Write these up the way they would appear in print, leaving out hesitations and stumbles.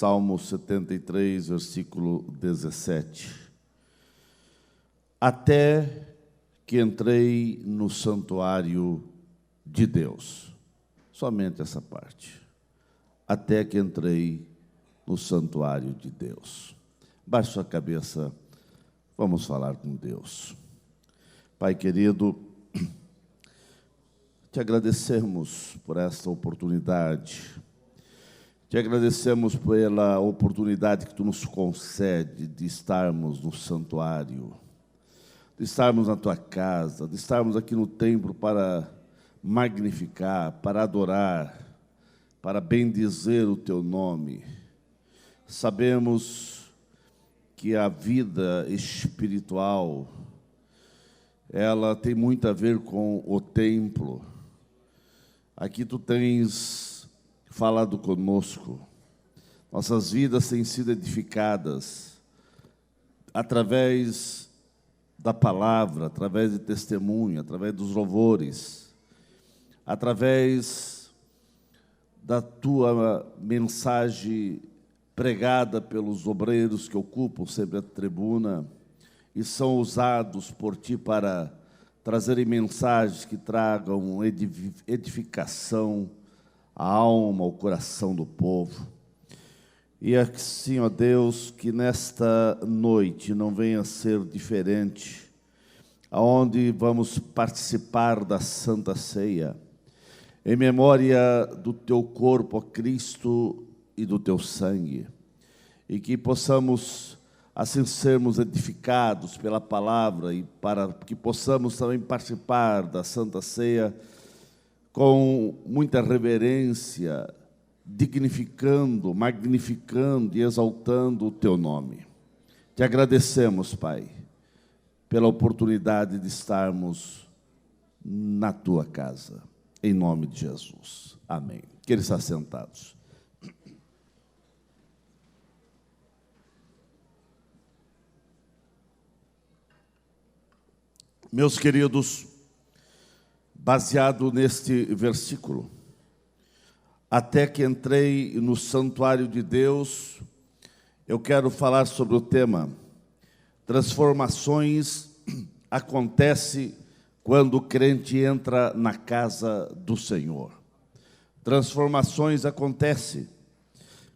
Salmo 73, versículo 17. Até que entrei no santuário de Deus. Somente essa parte. Até que entrei no santuário de Deus. Baixe sua cabeça, vamos falar com Deus. Pai querido, te agradecemos por esta oportunidade. Te agradecemos pela oportunidade que tu nos concede de estarmos no santuário, de estarmos na tua casa, de estarmos aqui no templo para magnificar, para adorar, para bendizer o teu nome. Sabemos que a vida espiritual, ela tem muito a ver com o templo. Aqui tu tens falado conosco. Nossas vidas têm sido edificadas através da palavra, através de testemunho, através dos louvores, através da tua mensagem pregada pelos obreiros que ocupam sempre a tribuna e são usados por ti para trazerem mensagens que tragam edificação à alma, ao coração do povo. E assim, ó Deus, que nesta noite não venha a ser diferente, aonde vamos participar da Santa Ceia, em memória do teu corpo, ó Cristo, e do teu sangue, e que possamos assim sermos edificados pela palavra e para que possamos também participar da Santa Ceia com muita reverência, dignificando, magnificando e exaltando o teu nome. Te agradecemos, Pai, pela oportunidade de estarmos na tua casa, em nome de Jesus. Amém. Que eles estão sentados. Meus queridos, baseado neste versículo, até que entrei no santuário de Deus, eu quero falar sobre o tema transformações acontecem quando o crente entra na casa do Senhor. Transformações acontecem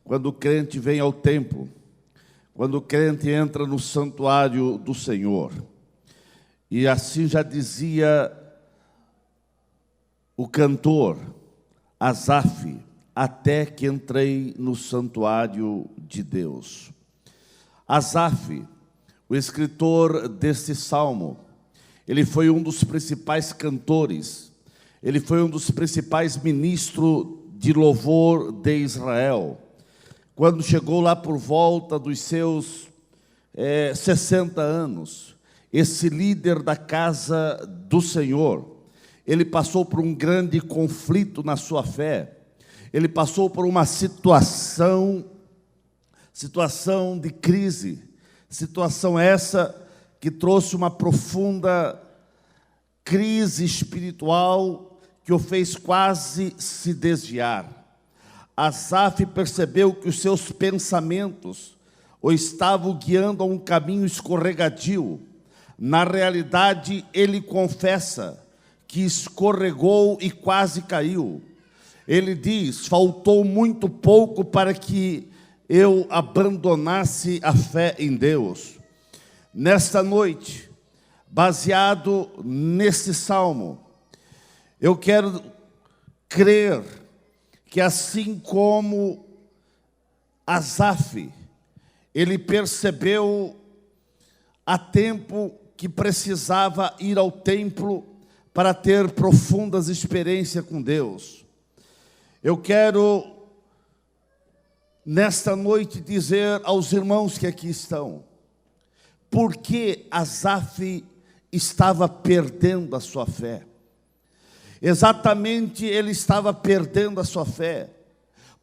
quando o crente vem ao templo, quando o crente entra no santuário do Senhor. E assim já dizia o cantor Asaf, até que entrei no santuário de Deus. Asaf, o escritor deste salmo, ele foi um dos principais cantores, ele foi um dos principais ministros de louvor de Israel. Quando chegou lá por volta dos seus 60 anos, esse líder da casa do Senhor, ele passou por um grande conflito na sua fé. Ele passou por uma situação de crise, situação essa que trouxe uma profunda crise espiritual que o fez quase se desviar. Asaf percebeu que os seus pensamentos o estavam guiando a um caminho escorregadio. Na realidade, ele confessa que escorregou e quase caiu. Ele diz, faltou muito pouco para que eu abandonasse a fé em Deus. Nesta noite, baseado nesse salmo, eu quero crer que assim como Asaf, ele percebeu a tempo que precisava ir ao templo para ter profundas experiências com Deus. Eu quero, nesta noite, dizer aos irmãos que aqui estão, por que Asaf estava perdendo a sua fé. Exatamente, ele estava perdendo a sua fé,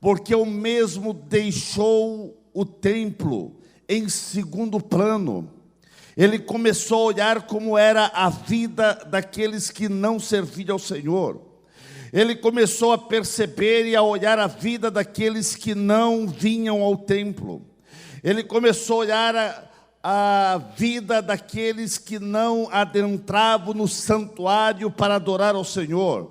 porque o mesmo deixou o templo em segundo plano. Ele começou a olhar como era a vida daqueles que não serviam ao Senhor. Ele começou a perceber e a olhar a vida daqueles que não vinham ao templo. Ele começou a olhar a vida daqueles que não adentravam no santuário para adorar ao Senhor.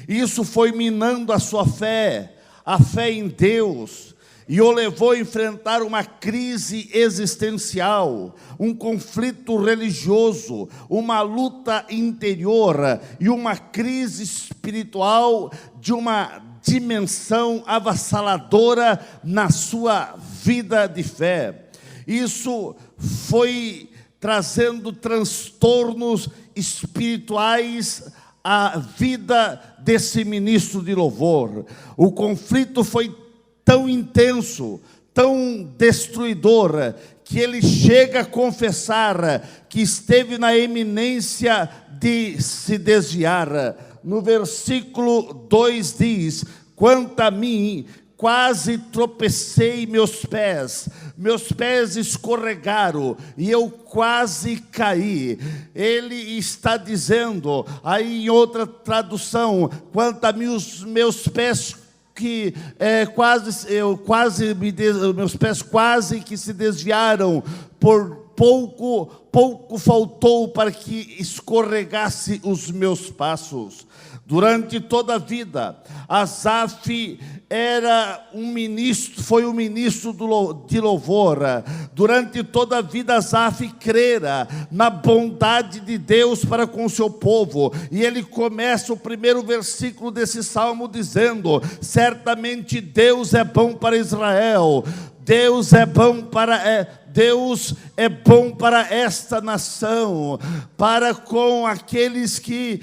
Isso foi minando a sua fé, a fé em Deus, e o levou a enfrentar uma crise existencial, um conflito religioso, uma luta interior e uma crise espiritual de uma dimensão avassaladora na sua vida de fé. Isso foi trazendo transtornos espirituais à vida desse ministro de louvor. O conflito foi tão intenso, tão destruidor, que ele chega a confessar que esteve na iminência de se desviar. No versículo 2 diz: quanto a mim, quase tropecei meus pés escorregaram e eu quase caí. Ele está dizendo, aí em outra tradução, quanto a mim os meus pés meus pés quase que se desviaram, por pouco faltou para que escorregasse os meus passos. Durante toda a vida, Asaf era foi um ministro de louvor. Durante toda a vida, Asaf crera na bondade de Deus para com o seu povo. E ele começa o primeiro versículo desse salmo dizendo: certamente Deus é bom para Israel, Deus é bom para esta nação, para com aqueles que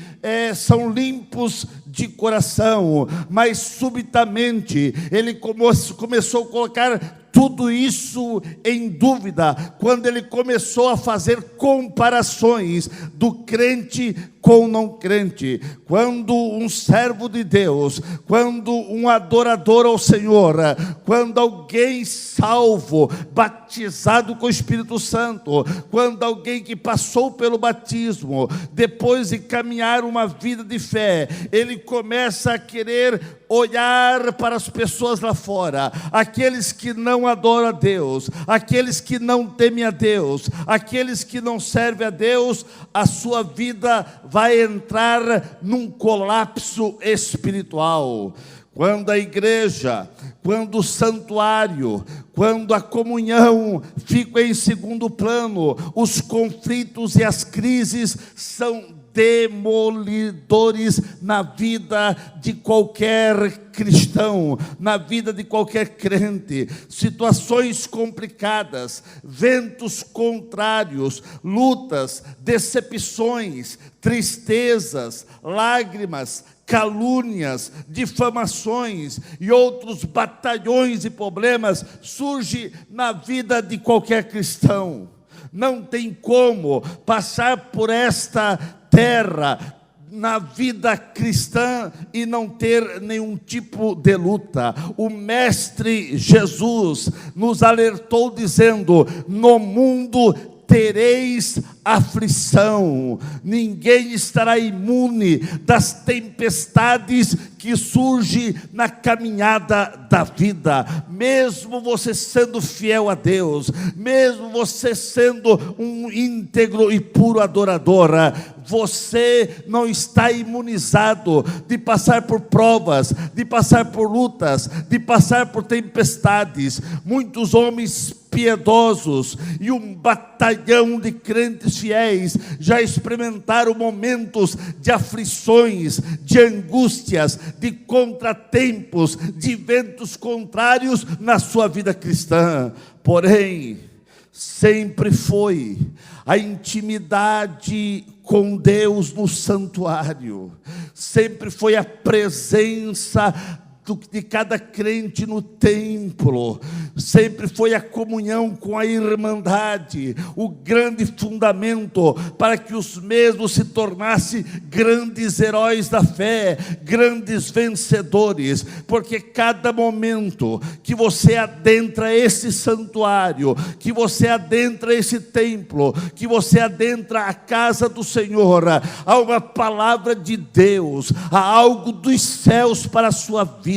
são limpos de coração. Mas subitamente ele começou a colocar tudo isso em dúvida, quando ele começou a fazer comparações do crente com o não crente. Quando um servo de Deus, quando um adorador ao Senhor, quando alguém salvo, batizado com o Espírito Santo, quando alguém que passou pelo batismo, depois de caminhar uma vida de fé, ele começa a querer olhar para as pessoas lá fora, aqueles que não adoram a Deus, aqueles que não temem a Deus, aqueles que não servem a Deus. A sua vida vai entrar num colapso espiritual. Quando a igreja, quando o santuário, quando a comunhão ficam em segundo plano, os conflitos e as crises são demolidores na vida de qualquer cristão, na vida de qualquer crente. Situações complicadas, ventos contrários, lutas, decepções, tristezas, lágrimas, calúnias, difamações e outros batalhões e problemas surgem na vida de qualquer cristão. Não tem como passar por esta terra na vida cristã e não ter nenhum tipo de luta. O Mestre Jesus nos alertou dizendo: no mundo tereis aflição. Ninguém estará imune das tempestades que surgem na caminhada da vida. Mesmo você sendo fiel a Deus, mesmo você sendo um íntegro e puro adorador, você não está imunizado de passar por provas, de passar por lutas, de passar por tempestades. Muitos homens piedosos e um batalhão de crentes fiéis já experimentaram momentos de aflições, de angústias, de contratempos, de ventos contrários na sua vida cristã. Porém, sempre foi a intimidade com Deus no santuário, sempre foi a presença de cada crente no templo sempre foi a comunhão com a irmandade, o grande fundamento para que os mesmos se tornassem grandes heróis da fé, grandes vencedores, porque cada momento que você adentra esse santuário, que você adentra esse templo, que você adentra a casa do Senhor, há uma palavra de Deus, há algo dos céus para a sua vida.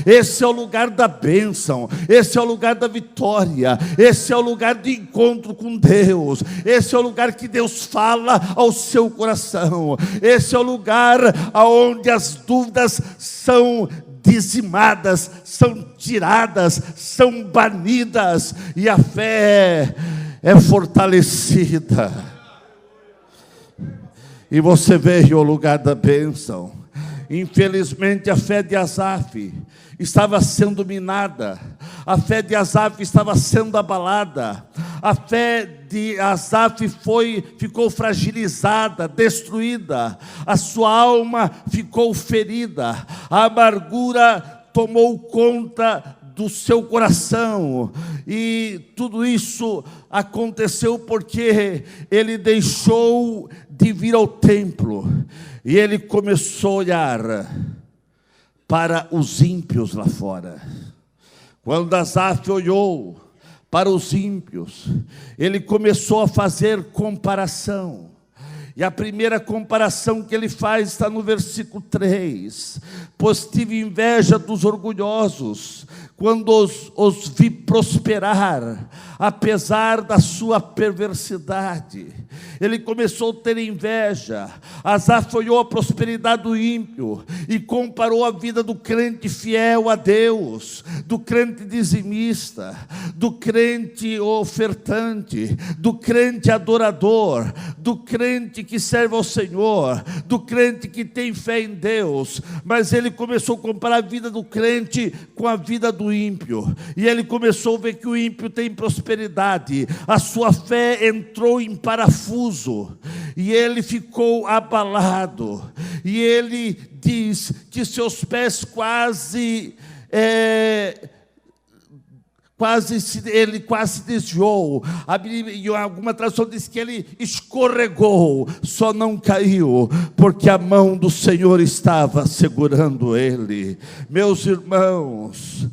Esse é o lugar da bênção, esse é o lugar da vitória, esse é o lugar de encontro com Deus, esse é o lugar que Deus fala ao seu coração, esse é o lugar onde as dúvidas são dizimadas, são tiradas, são banidas, e a fé é fortalecida. E você veio ao lugar da bênção. Infelizmente a fé de Asaf estava sendo minada, a fé de Asaf estava sendo abalada, a fé de Asaf ficou fragilizada, destruída, a sua alma ficou ferida, a amargura tomou conta do seu coração, e tudo isso aconteceu porque ele deixou de vir ao templo, e ele começou a olhar para os ímpios lá fora. Quando Asaf olhou para os ímpios, ele começou a fazer comparação. E a primeira comparação que ele faz está no versículo 3. Pois tive inveja dos orgulhosos, quando os vi prosperar, apesar da sua perversidade. Ele começou a ter inveja. Asaf olhou a prosperidade do ímpio e comparou a vida do crente fiel a Deus, do crente dizimista, do crente ofertante, do crente adorador, do crente que serve ao Senhor, do crente que tem fé em Deus. Mas ele começou a comparar a vida do crente com a vida do ímpio, e ele começou a ver que o ímpio tem prosperidade, a sua fé entrou em parafuso, e ele ficou abalado, e ele diz que seus pés ele quase desviou. Em alguma tradução diz que ele escorregou, só não caiu, porque a mão do Senhor estava segurando ele. Meus irmãos,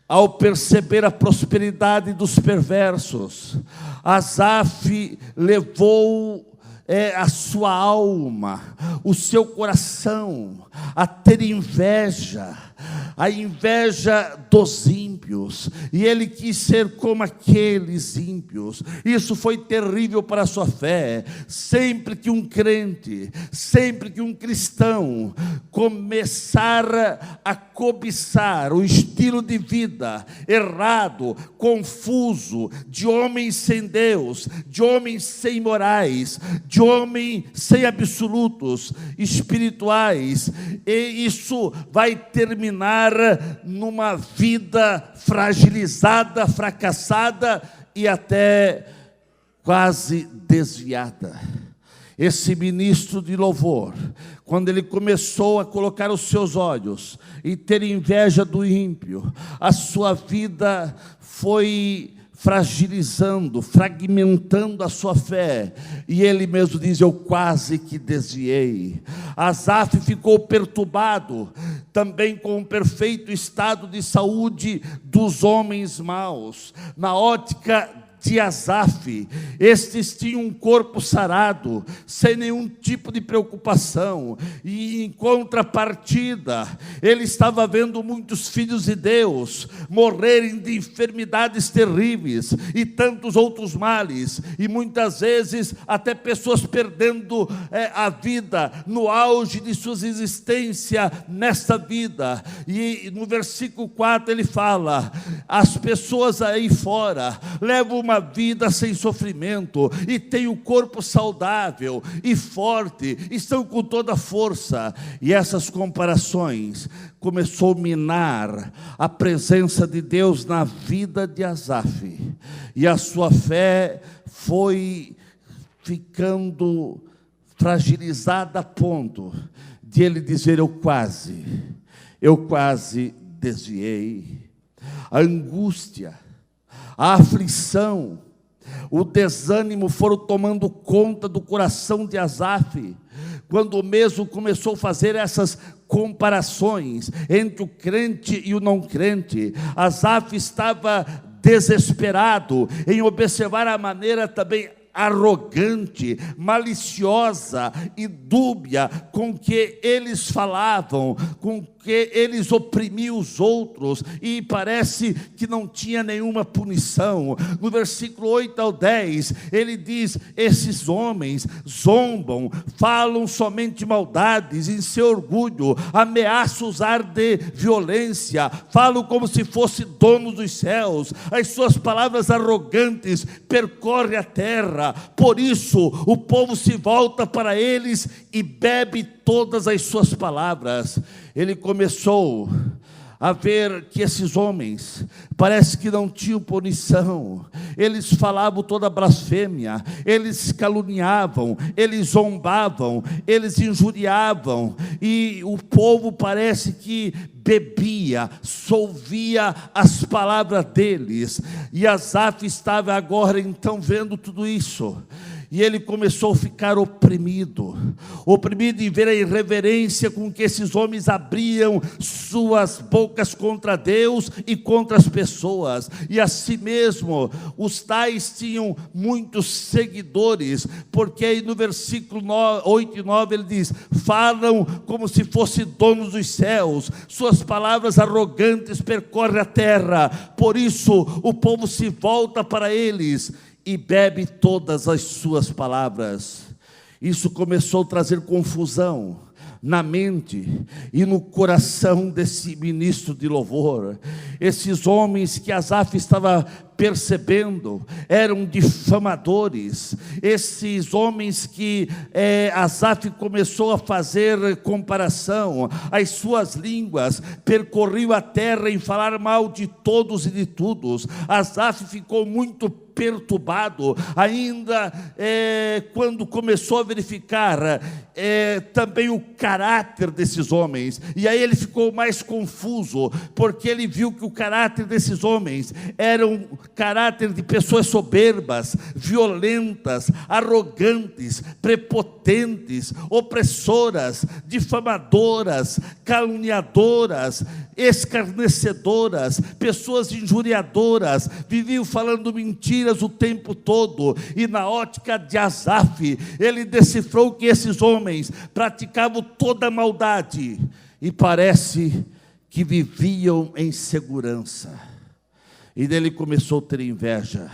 ao perceber a prosperidade dos perversos, Asaf levou a sua alma, o seu coração, a ter inveja, a inveja dos ímpios, e ele quis ser como aqueles ímpios. Isso foi terrível para a sua fé. Sempre que um crente, sempre que um cristão começar a cobiçar o estilo de vida errado, confuso, de homens sem Deus, de homens sem morais, de homens sem absolutos espirituais, e isso vai terminar numa vida fragilizada, fracassada e até quase desviada. Esse ministro de louvor, quando ele começou a colocar os seus olhos e ter inveja do ímpio, a sua vida foi fragilizando, fragmentando a sua fé, e ele mesmo diz: eu quase que desviei. Asaf ficou perturbado também com o perfeito estado de saúde dos homens maus. Na ótica de Asaf, estes tinham um corpo sarado, sem nenhum tipo de preocupação, e em contrapartida, ele estava vendo muitos filhos de Deus morrerem de enfermidades terríveis, e tantos outros males, e muitas vezes até pessoas perdendo a vida, no auge de sua existência nesta vida. E no versículo 4 ele fala: as pessoas aí fora levam uma vida sem sofrimento, e têm o corpo saudável e forte, estão com toda a força. E essas comparações começou a minar a presença de Deus na vida de Asaf, e a sua fé foi ficando fragilizada a ponto de ele dizer: eu eu quase desviei. A angústia, a aflição, o desânimo foram tomando conta do coração de Asaf, quando mesmo começou a fazer essas comparações entre o crente e o não crente. Asaf estava desesperado em observar a maneira também arrogante, maliciosa e dúbia com que eles falavam, com que eles oprimiam os outros, e parece que não tinha nenhuma punição. No versículo 8 ao 10, ele diz: esses homens zombam, falam somente maldades, em seu orgulho ameaçam usar de violência, falam como se fosse dono dos céus, as suas palavras arrogantes percorrem a terra. Por isso o povo se volta para eles e bebe todas as suas palavras. Ele começou a ver que esses homens parece que não tinham punição. Eles falavam toda blasfêmia, eles caluniavam, eles zombavam, eles injuriavam, e o povo parece que bebia, só ouvia as palavras deles. E Asaf estava agora então vendo tudo isso, e ele começou a ficar oprimido em ver a irreverência com que esses homens abriam suas bocas contra Deus e contra as pessoas. E assim mesmo, os tais tinham muitos seguidores, porque aí no versículo 8 e 9 ele diz: falam como se fossem donos dos céus, suas palavras arrogantes percorrem a terra. Por isso o povo se volta para eles e bebe todas as suas palavras. Isso começou a trazer confusão na mente e no coração desse ministro de louvor. Esses homens que Asaf estava percebendo eram difamadores. Esses homens que Asaf começou a fazer comparação, as suas línguas percorriam a terra em falar mal de todos e de todos. Asaf ficou muito perturbado, ainda quando começou a verificar também o caráter desses homens, e aí ele ficou mais confuso, porque ele viu que o caráter desses homens era um caráter de pessoas soberbas, violentas, arrogantes, prepotentes, opressoras, difamadoras, caluniadoras, escarnecedoras, pessoas injuriadoras, viviam falando mentiras o tempo todo. E na ótica de Asaf, ele decifrou que esses homens praticavam toda a maldade e parece que viviam em segurança. E dele começou a ter inveja.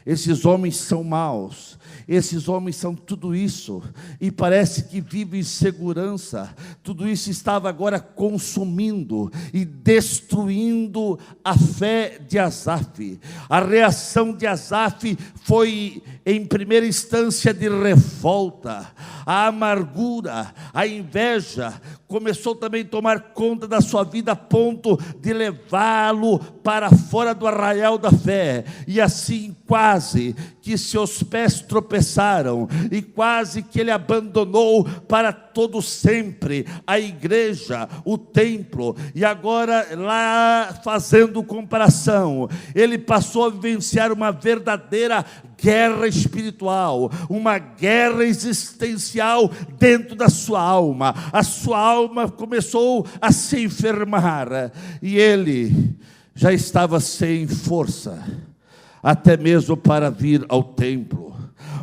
Esses homens são maus, esses homens são tudo isso, e parece que vivem em segurança. Tudo isso estava agora consumindo e destruindo a fé de Asaf. A reação de Asaf foi, em primeira instância, de revolta. A amargura, a inveja começou também a tomar conta da sua vida, a ponto de levá-lo para fora do arraial da fé. E assim quase que seus pés tropeçaram, e quase que ele abandonou para todo sempre a igreja, o templo. E agora, lá fazendo comparação, ele passou a vivenciar uma verdadeira guerra espiritual, uma guerra existencial dentro da sua alma. A sua alma começou a se enfermar, e ele já estava sem força, até mesmo para vir ao templo.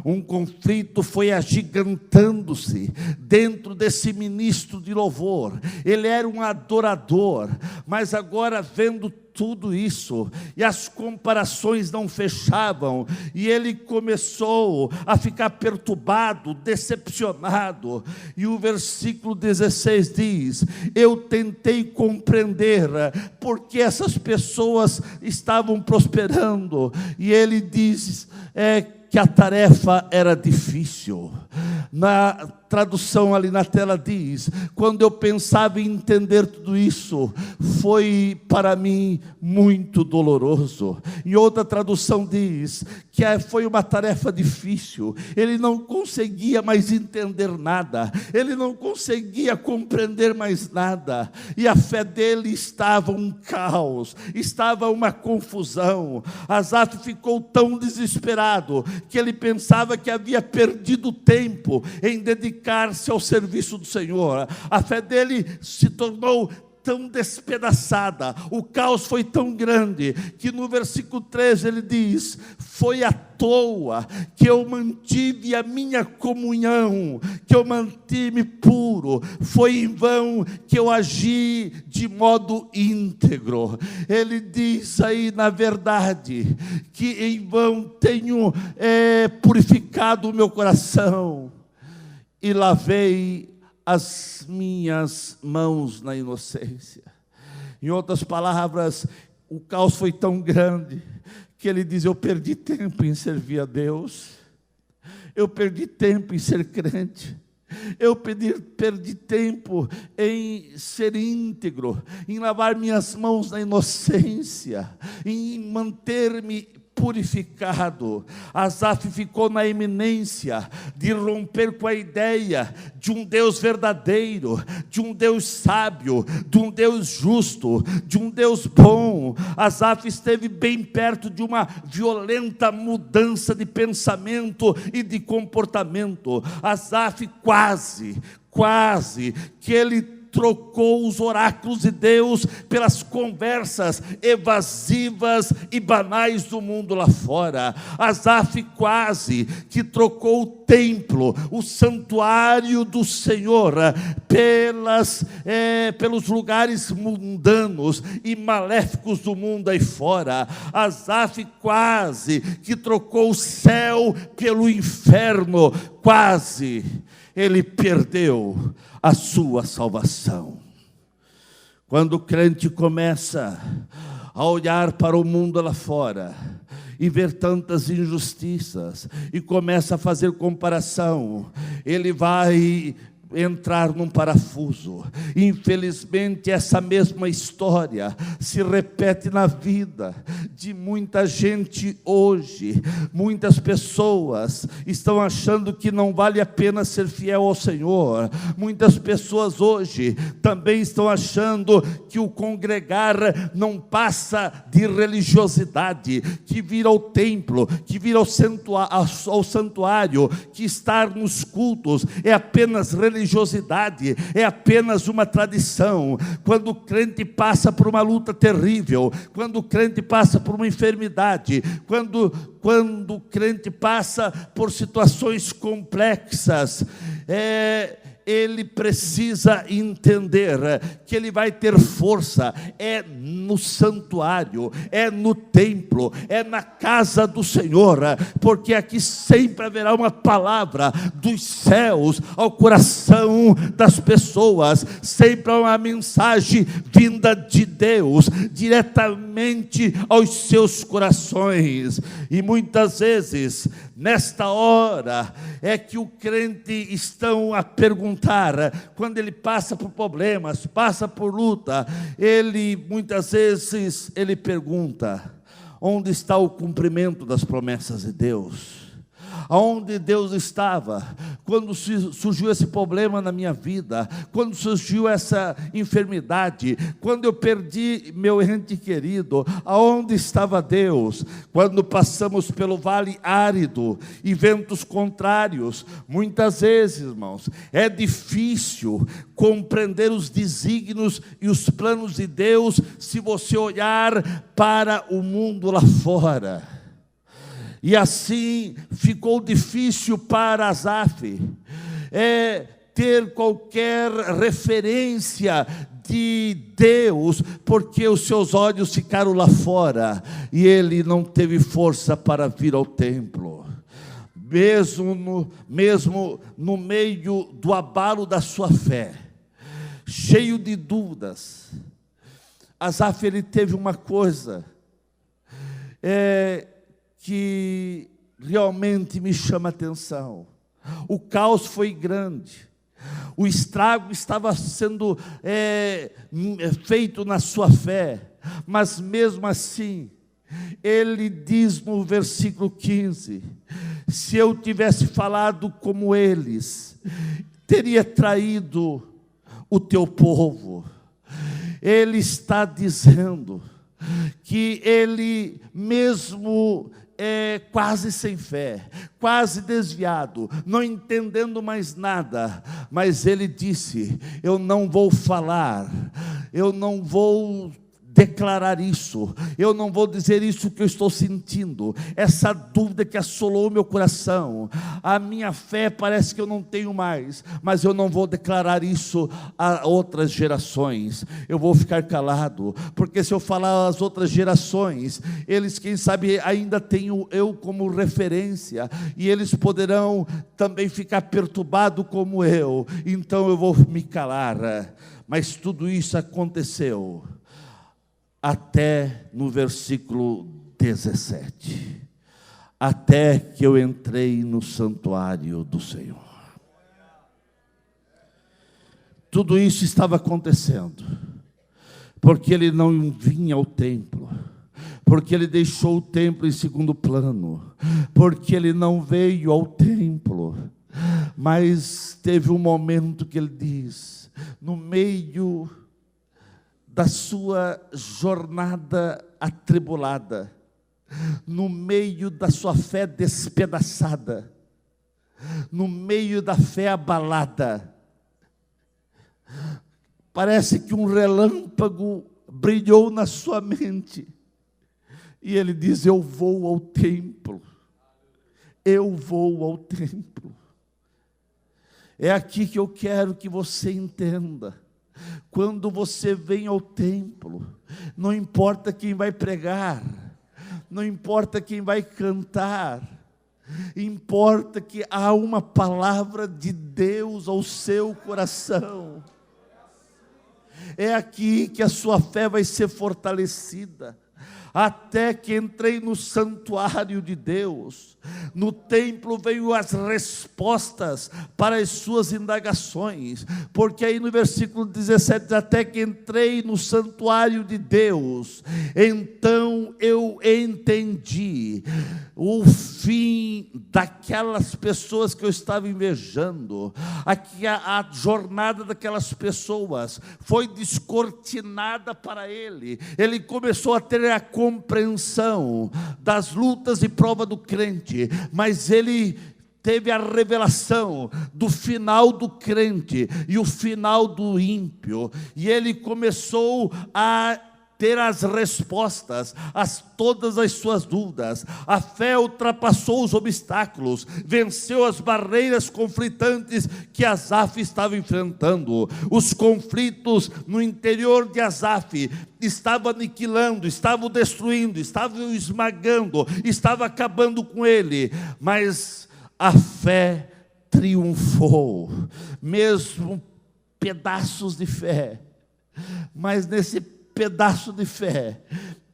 Um conflito foi agigantando-se dentro desse ministro de louvor. Ele era um adorador, mas agora vendo tudo isso, e as comparações não fechavam, e ele começou a ficar perturbado, decepcionado. E o versículo 16 diz: eu tentei compreender porque essas pessoas estavam prosperando. E ele diz que a tarefa era difícil. Na tradução ali na tela diz: quando eu pensava em entender tudo isso, foi para mim muito doloroso. Em outra tradução diz que foi uma tarefa difícil. Ele não conseguia mais entender nada, ele não conseguia compreender mais nada, e a fé dele estava um caos, estava uma confusão. Asaf ficou tão desesperado que ele pensava que havia perdido tempo em dedicar-se ao serviço do Senhor. A fé dele se tornou tão despedaçada, o caos foi tão grande, que no versículo 13 ele diz: foi à toa que eu mantive a minha comunhão, que eu mantive-me puro, foi em vão que eu agi de modo íntegro. Ele diz aí, na verdade, que em vão tenho purificado o meu coração e lavei as minhas mãos na inocência. Em outras palavras, o caos foi tão grande que ele diz: eu perdi tempo em servir a Deus, eu perdi tempo em ser crente, eu perdi tempo em ser íntegro, em lavar minhas mãos na inocência, em manter-me purificado. Asaf ficou na iminência de romper com a ideia de um Deus verdadeiro, de um Deus sábio, de um Deus justo, de um Deus bom. Asaf esteve bem perto de uma violenta mudança de pensamento e de comportamento. Asaf quase que ele trocou os oráculos de Deus pelas conversas evasivas e banais do mundo lá fora. Asaf quase que trocou o templo, o santuário do Senhor, pelos lugares mundanos e maléficos do mundo aí fora. Asaf quase que trocou o céu pelo inferno, quase ele perdeu a sua salvação. Quando o crente começa a olhar para o mundo lá fora e ver tantas injustiças e começa a fazer comparação, ele vai entrar num parafuso. Infelizmente, essa mesma história se repete na vida de muita gente hoje. Muitas pessoas estão achando que não vale a pena ser fiel ao Senhor. Muitas pessoas hoje também estão achando que o congregar não passa de religiosidade, que vir ao templo, que vir ao santuário, que estar nos cultos é apenas religiosidade, é apenas uma tradição. Quando o crente passa por uma luta terrível, quando o crente passa por uma enfermidade, quando o crente passa por situações complexas, ele precisa entender que ele vai ter força no santuário, no templo, na casa do Senhor, porque aqui sempre haverá uma palavra dos céus ao coração das pessoas, sempre há uma mensagem vinda de Deus diretamente aos seus corações. E muitas vezes, nesta hora, é que o crente estão a perguntar, quando ele passa por problemas, passa por luta, muitas vezes ele pergunta: onde está o cumprimento das promessas de Deus? Aonde Deus estava quando surgiu esse problema na minha vida, quando surgiu essa enfermidade, quando eu perdi meu ente querido? Aonde estava Deus? Quando passamos pelo vale árido e ventos contrários, muitas vezes, irmãos, é difícil compreender os desígnios e os planos de Deus se você olhar para o mundo lá fora. E assim ficou difícil para Asaf ter qualquer referência de Deus, porque os seus olhos ficaram lá fora, e ele não teve força para vir ao templo. Mesmo no meio do abalo da sua fé, cheio de dúvidas, Asaf, ele teve uma coisa, que realmente me chama a atenção. O caos foi grande, o estrago estava sendo feito na sua fé, mas mesmo assim, ele diz no versículo 15, se eu tivesse falado como eles, teria traído o teu povo. Ele está dizendo que ele mesmo quase sem fé, quase desviado, não entendendo mais nada, mas ele disse, eu não vou falar, eu não vou declarar isso, eu não vou dizer isso que eu estou sentindo, essa dúvida que assolou o meu coração, a minha fé parece que eu não tenho mais, mas eu não vou declarar isso a outras gerações, eu vou ficar calado, porque se eu falar às outras gerações, eles quem sabe ainda tenho eu como referência, e eles poderão também ficar perturbados como eu, então eu vou me calar, mas tudo isso aconteceu, até no versículo 17, até que eu entrei no santuário do Senhor. Tudo isso estava acontecendo, porque ele não vinha ao templo, porque ele deixou o templo em segundo plano, porque ele não veio ao templo, mas teve um momento que ele diz, no meio da sua jornada atribulada, no meio da sua fé despedaçada, no meio da fé abalada, parece que um relâmpago brilhou na sua mente, e ele diz, eu vou ao templo, eu vou ao templo. É aqui que eu quero que você entenda, quando você vem ao templo, não importa quem vai pregar, não importa quem vai cantar, importa que há uma palavra de Deus ao seu coração. É aqui que a sua fé vai ser fortalecida. Até que entrei no santuário de Deus, no templo veio as respostas para as suas indagações, porque aí no versículo 17, até que entrei no santuário de Deus, então eu entendi o fim daquelas pessoas que eu estava invejando, aqui a jornada daquelas pessoas foi descortinada para ele começou a ter a compreensão das lutas e prova do crente, mas ele teve a revelação do final do crente e o final do ímpio, e ele começou a ter as respostas a todas as suas dúvidas. A fé ultrapassou os obstáculos, venceu as barreiras conflitantes que Asaf estava enfrentando. Os conflitos no interior de Asaf estavam aniquilando, estavam destruindo, estavam esmagando, estavam acabando com ele, mas a fé triunfou, mesmo pedaços de fé, mas nesse pedaço de fé,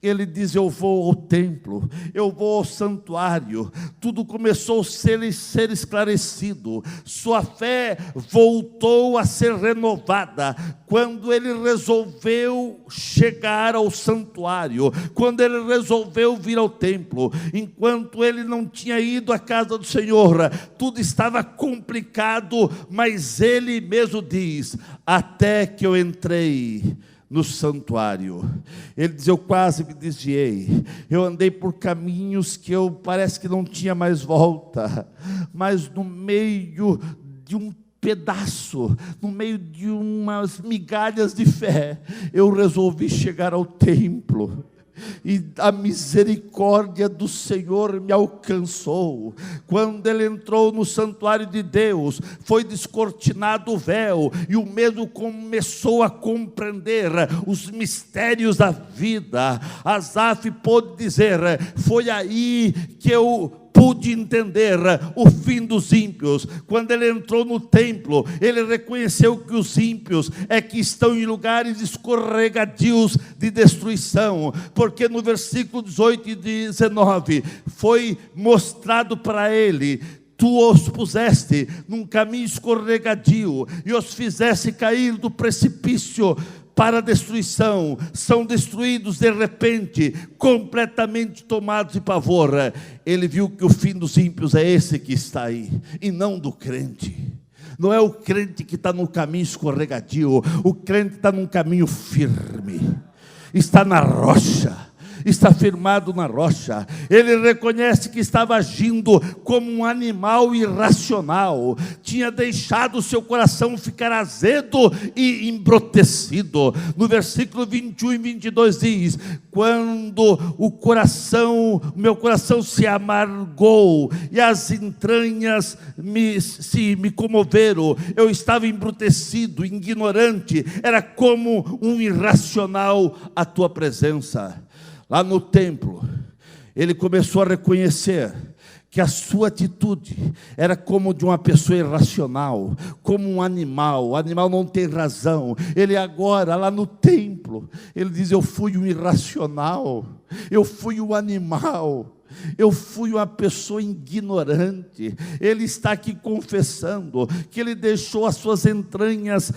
ele diz, eu vou ao templo, eu vou ao santuário. Tudo começou a ser esclarecido, sua fé voltou a ser renovada, quando ele resolveu chegar ao santuário, quando ele resolveu vir ao templo. Enquanto ele não tinha ido à casa do Senhor, tudo estava complicado, mas ele mesmo diz, até que eu entrei no santuário. Ele diz, eu quase me desviei, eu andei por caminhos que eu parece que não tinha mais volta, mas no meio de um pedaço, no meio de umas migalhas de fé, eu resolvi chegar ao templo, e a misericórdia do Senhor me alcançou. Quando ele entrou no santuário de Deus, foi descortinado o véu, e o mesmo começou a compreender os mistérios da vida. Asaf pôde dizer, foi aí que eu pude entender o fim dos ímpios. Quando ele entrou no templo, ele reconheceu que os ímpios é que estão em lugares escorregadios de destruição, porque no versículo 18 e 19 foi mostrado para ele: tu os puseste num caminho escorregadio e os fizeste cair do precipício para a destruição. São destruídos de repente, completamente tomados de pavor. Ele viu que o fim dos ímpios é esse que está aí, e não do crente. Não é o crente que está no caminho escorregadio, o crente está num caminho firme, está na rocha, está firmado na rocha. Ele reconhece que estava agindo como um animal irracional, tinha deixado o seu coração ficar azedo e embrutecido. No versículo 21 e 22 diz: quando o meu coração se amargou e as entranhas me comoveram, eu estava embrutecido, ignorante, era como um irracional à tua presença. Lá no templo, ele começou a reconhecer que a sua atitude era como de uma pessoa irracional, como um animal. O animal não tem razão. Ele agora, lá no templo, ele diz: eu fui um irracional, eu fui um animal, eu fui uma pessoa ignorante. Ele está aqui confessando que ele deixou as suas entranhas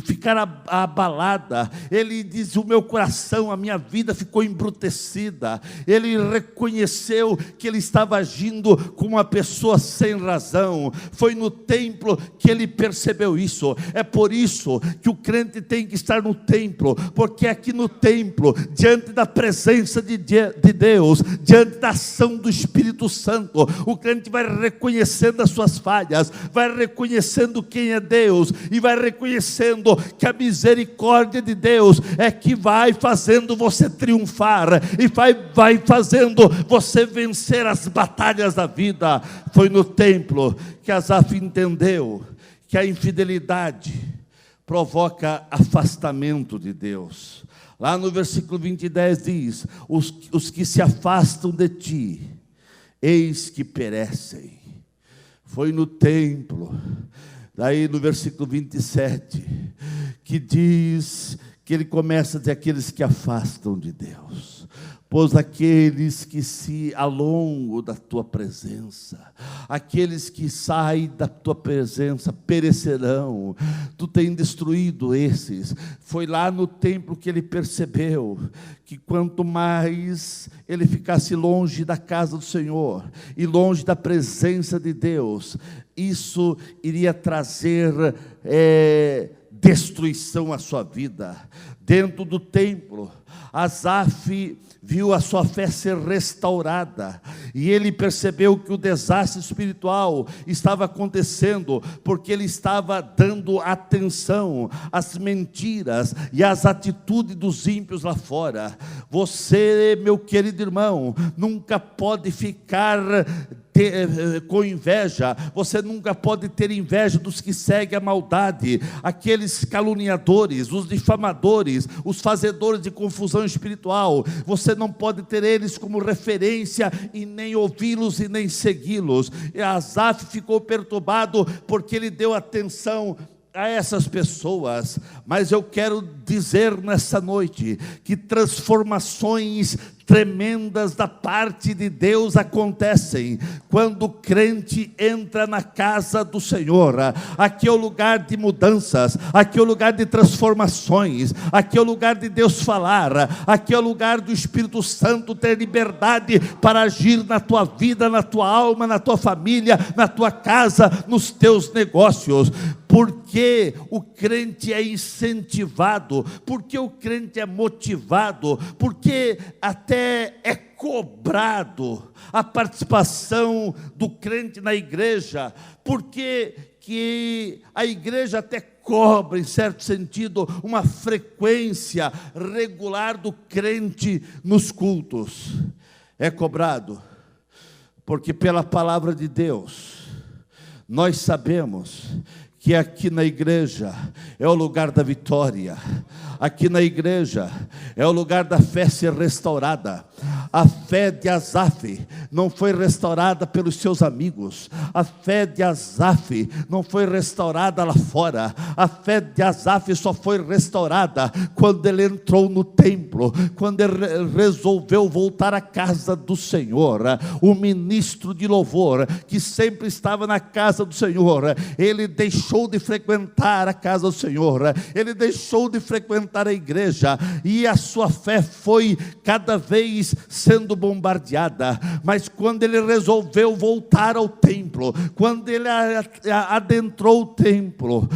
ficar abalada. Ele diz: o meu coração, a minha vida ficou embrutecida. Ele reconheceu que ele estava agindo como uma pessoa sem razão. Foi no templo que ele percebeu isso. É por isso que o crente tem que estar no templo, porque aqui no templo, diante da presença de Deus, diante da ação do Espírito Santo, o crente vai reconhecendo as suas falhas, vai reconhecendo quem é Deus, e vai reconhecendo que a misericórdia de Deus é que vai fazendo você triunfar, e vai fazendo você vencer as batalhas da vida. Foi no templo que Asaf entendeu que a infidelidade provoca afastamento de Deus. Lá no versículo 20 e 10 diz: os que se afastam de ti, eis que perecem. Foi no templo. Daí no versículo 27, que diz, que ele começa a dizer: aqueles que afastam de Deus, pois aqueles que se alongam da tua presença, aqueles que saem da tua presença perecerão. Tu tens destruído esses. Foi lá no templo que ele percebeu que quanto mais ele ficasse longe da casa do Senhor e longe da presença de Deus, isso iria trazer destruição à sua vida. Dentro do templo, Asaf viu a sua fé ser restaurada, e ele percebeu que o desastre espiritual estava acontecendo, porque ele estava dando atenção às mentiras e às atitudes dos ímpios lá fora. Você, meu querido irmão, nunca pode ficar com inveja. Você nunca pode ter inveja dos que seguem a maldade, aqueles caluniadores, os difamadores, os fazedores de confusão espiritual. Você não pode ter eles como referência, e nem ouvi-los e nem segui-los. E Asaf ficou perturbado porque ele deu atenção a essas pessoas. Mas eu quero dizer nessa noite que transformações tremendas da parte de Deus acontecem quando o crente entra na casa do Senhor. Aqui é o lugar de mudanças, aqui é o lugar de transformações, aqui é o lugar de Deus falar, aqui é o lugar do Espírito Santo ter liberdade para agir na tua vida, na tua alma, na tua família, na tua casa, nos teus negócios. Porque o crente é incentivado, porque o crente é motivado, porque até é cobrado a participação do crente na igreja, porque que a igreja até cobra, em certo sentido, uma frequência regular do crente nos cultos. É cobrado, porque pela palavra de Deus, nós sabemos que aqui na igreja é o lugar da vitória, aqui na igreja é o lugar da fé ser restaurada, A fé de Asaf não foi restaurada pelos seus amigos. A fé de Asaf não foi restaurada lá fora. A fé de Asaf só foi restaurada quando ele entrou no templo, quando ele resolveu voltar à casa do Senhor. O ministro de louvor, que sempre estava na casa do Senhor, ele deixou de frequentar a casa do Senhor, ele deixou de frequentar a igreja, e a sua fé foi cada vez sendo bombardeada. Mas quando ele resolveu voltar ao templo, quando ele adentrou o templo,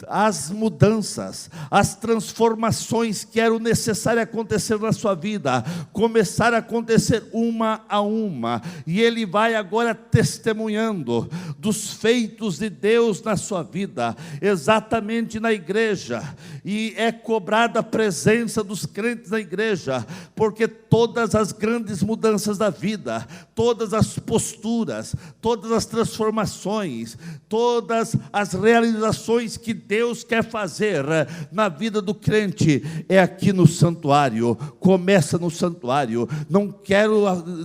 as mudanças, as transformações que eram necessárias acontecer na sua vida, começaram a acontecer uma a uma, e ele vai agora testemunhando dos feitos de Deus na sua vida, exatamente na igreja, e é cobrada a presença dos crentes na igreja, porque todas as grandes mudanças da vida, todas as posturas, todas as transformações, todas as realizações que Deus quer fazer na vida do crente, é aqui no santuário. Começa no santuário. Não quero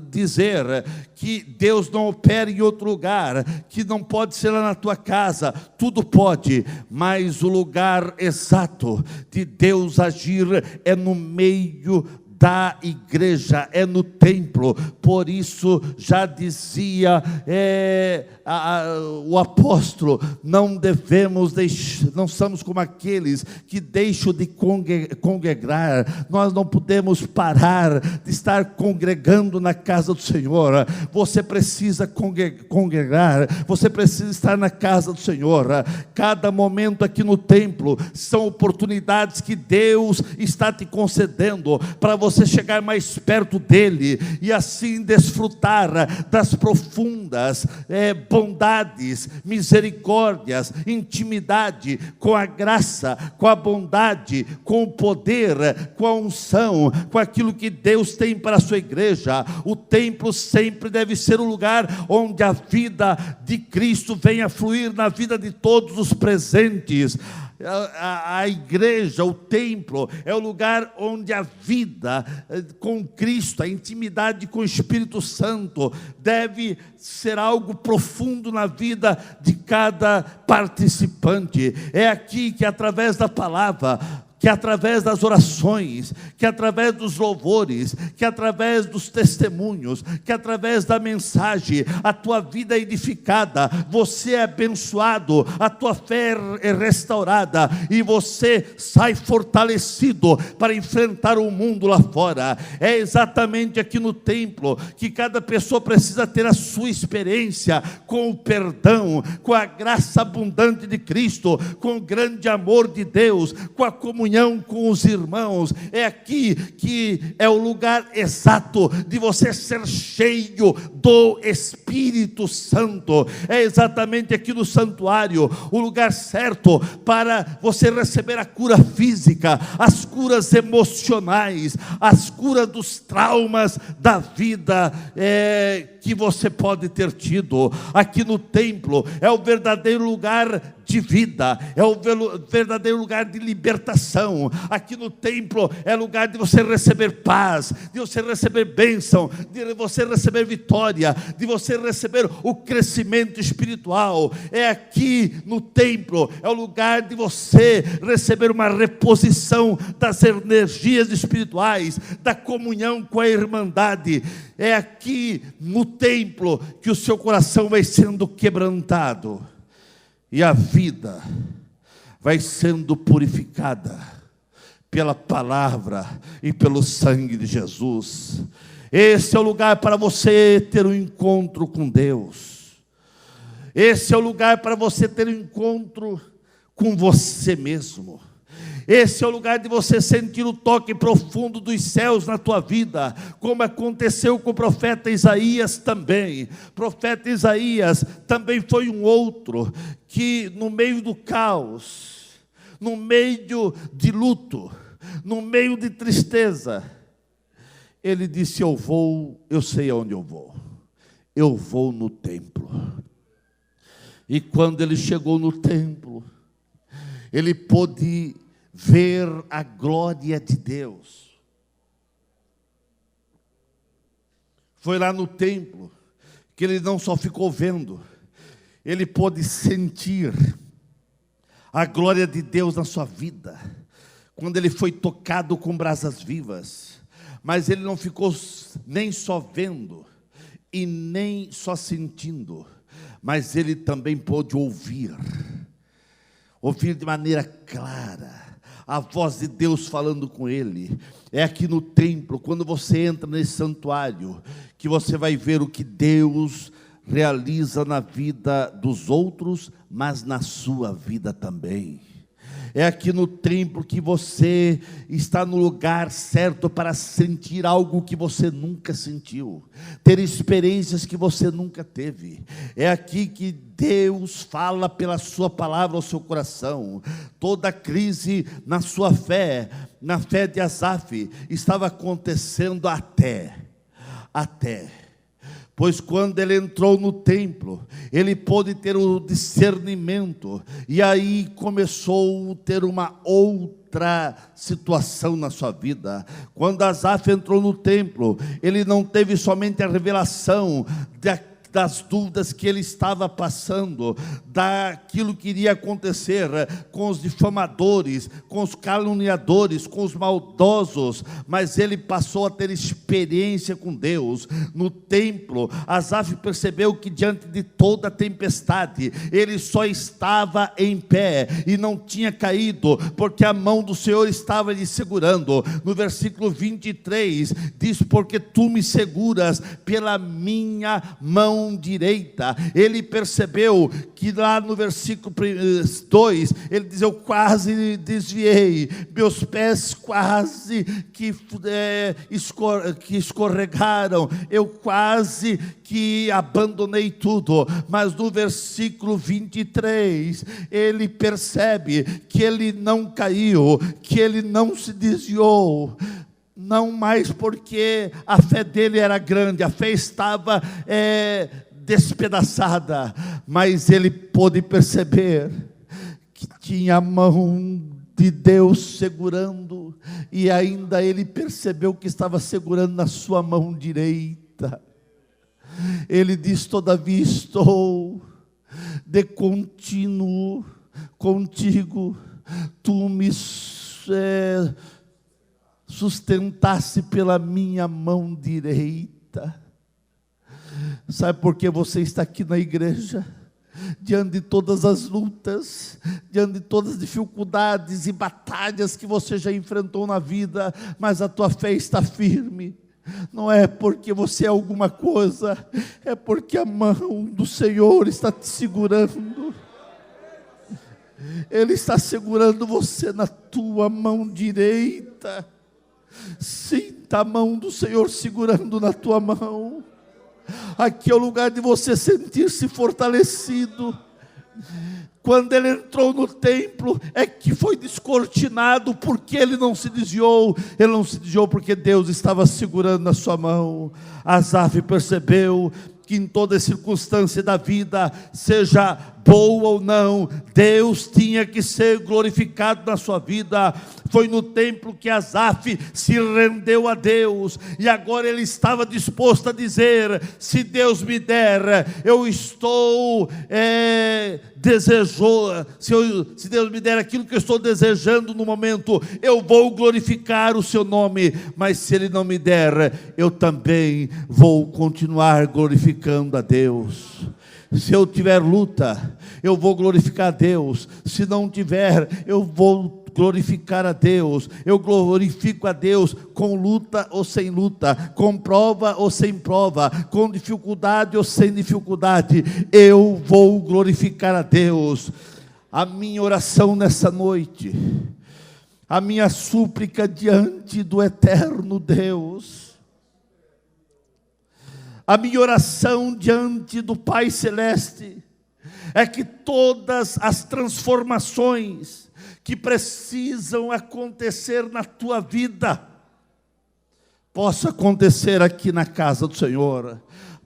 dizer que Deus não opera em outro lugar, que não pode ser lá na tua casa. Tudo pode, mas o lugar exato de Deus agir é no meio da igreja, é no templo. Por isso já dizia o apóstolo: não devemos deixar, não somos como aqueles que deixam de congregar. Nós não podemos parar de estar congregando na casa do Senhor. Você precisa congregar, você precisa estar na casa do Senhor. Cada momento aqui no templo são oportunidades que Deus está te concedendo para você chegar mais perto dele e assim desfrutar das profundas bondades, misericórdias, intimidade com a graça, com a bondade, com o poder, com a unção, com aquilo que Deus tem para a sua igreja. O templo sempre deve ser o lugar onde a vida de Cristo venha fluir na vida de todos os presentes. A igreja, o templo, é o lugar onde a vida com Cristo, a intimidade com o Espírito Santo, deve ser algo profundo na vida de cada participante. É aqui que, através da palavra, que através das orações, que através dos louvores, que através dos testemunhos, que através da mensagem, a tua vida é edificada, você é abençoado, a tua fé é restaurada, e você sai fortalecido para enfrentar o mundo lá fora. É exatamente aqui no templo que cada pessoa precisa ter a sua experiência com o perdão, com a graça abundante de Cristo, com o grande amor de Deus, com a comunhão com os irmãos. É aqui que é o lugar exato de você ser cheio do Espírito Santo. É exatamente aqui no santuário o lugar certo para você receber a cura física, as curas emocionais, as curas dos traumas da vida que você pode ter tido. Aqui no templo é o verdadeiro lugar de vida, é o verdadeiro lugar de libertação. Aqui no templo é lugar de você receber paz, de você receber bênção, de você receber vitória, de você receber o crescimento espiritual. É aqui no templo, é o lugar de você receber uma reposição das energias espirituais, da comunhão com a irmandade. É aqui no templo que o seu coração vai sendo quebrantado e a vida vai sendo purificada pela palavra e pelo sangue de Jesus. Esse é o lugar para você ter um encontro com Deus. Esse é o lugar para você ter um encontro com você mesmo. Esse é o lugar de você sentir o toque profundo dos céus na tua vida, como aconteceu com o profeta Isaías também. O profeta Isaías também foi um outro que, no meio do caos, no meio de luto, no meio de tristeza, ele disse: eu sei aonde eu vou no templo. E quando ele chegou no templo, ele pôde ver a glória de Deus. Foi lá no templo que ele não só ficou vendo, ele pôde sentir a glória de Deus na sua vida, quando ele foi tocado com brasas vivas. Mas ele não ficou nem só vendo e nem só sentindo, mas ele também pôde ouvir de maneira clara a voz de Deus falando com ele. É aqui no templo, quando você entra nesse santuário, que você vai ver o que Deus realiza na vida dos outros, mas na sua vida também. É aqui no templo que você está no lugar certo para sentir algo que você nunca sentiu, ter experiências que você nunca teve. É aqui que Deus fala pela sua palavra ao seu coração. Toda crise na sua fé, na fé de Asaf, estava acontecendo até. Pois quando ele entrou no templo, ele pôde ter o discernimento, e aí começou a ter uma outra situação na sua vida. Quando Asaf entrou no templo, ele não teve somente a revelação das dúvidas que ele estava passando, daquilo que iria acontecer com os difamadores, com os caluniadores, com os maldosos, mas ele passou a ter experiência com Deus. No templo, Asaf percebeu que diante de toda a tempestade, ele só estava em pé e não tinha caído, porque a mão do Senhor estava lhe segurando. No versículo 23, diz: porque tu me seguras pela minha mão direita. Ele percebeu que lá no versículo 2, ele diz: eu quase desviei, meus pés quase que escorregaram, eu quase que abandonei tudo. Mas no versículo 23, ele percebe que ele não caiu, que ele não se desviou. Não mais porque a fé dele era grande, a fé estava despedaçada, mas ele pôde perceber que tinha a mão de Deus segurando, e ainda ele percebeu que estava segurando na sua mão direita. Ele diz: todavia estou de contínuo contigo, tu me sustentasse pela minha mão direita. Sabe por que você está aqui na igreja? Diante de todas as lutas, diante de todas as dificuldades e batalhas que você já enfrentou na vida, mas a tua fé está firme. Não é porque você é alguma coisa, é porque a mão do Senhor está te segurando. Ele está segurando você na tua mão direita. Sinta a mão do Senhor segurando na tua mão. Aqui é o lugar de você sentir-se fortalecido. Quando ele entrou no templo, é que foi descortinado, porque ele não se desviou. Ele não se desviou porque Deus estava segurando na sua mão. Asaf percebeu que em toda circunstância da vida, seja boa ou não, Deus tinha que ser glorificado na sua vida. Foi no templo que Asaf se rendeu a Deus, e agora ele estava disposto a dizer: se Deus me der, eu estou se Deus me der aquilo que eu estou desejando no momento, eu vou glorificar o seu nome. Mas se Ele não me der, eu também vou continuar glorificando a Deus. Se eu tiver luta, eu vou glorificar a Deus. Se não tiver, eu vou glorificar a Deus. Eu glorifico a Deus com luta ou sem luta, com prova ou sem prova, com dificuldade ou sem dificuldade. Eu vou glorificar a Deus. A minha oração nessa noite, a minha súplica diante do eterno Deus, a minha oração diante do Pai Celeste, é que todas as transformações que precisam acontecer na tua vida, possa acontecer aqui na casa do Senhor.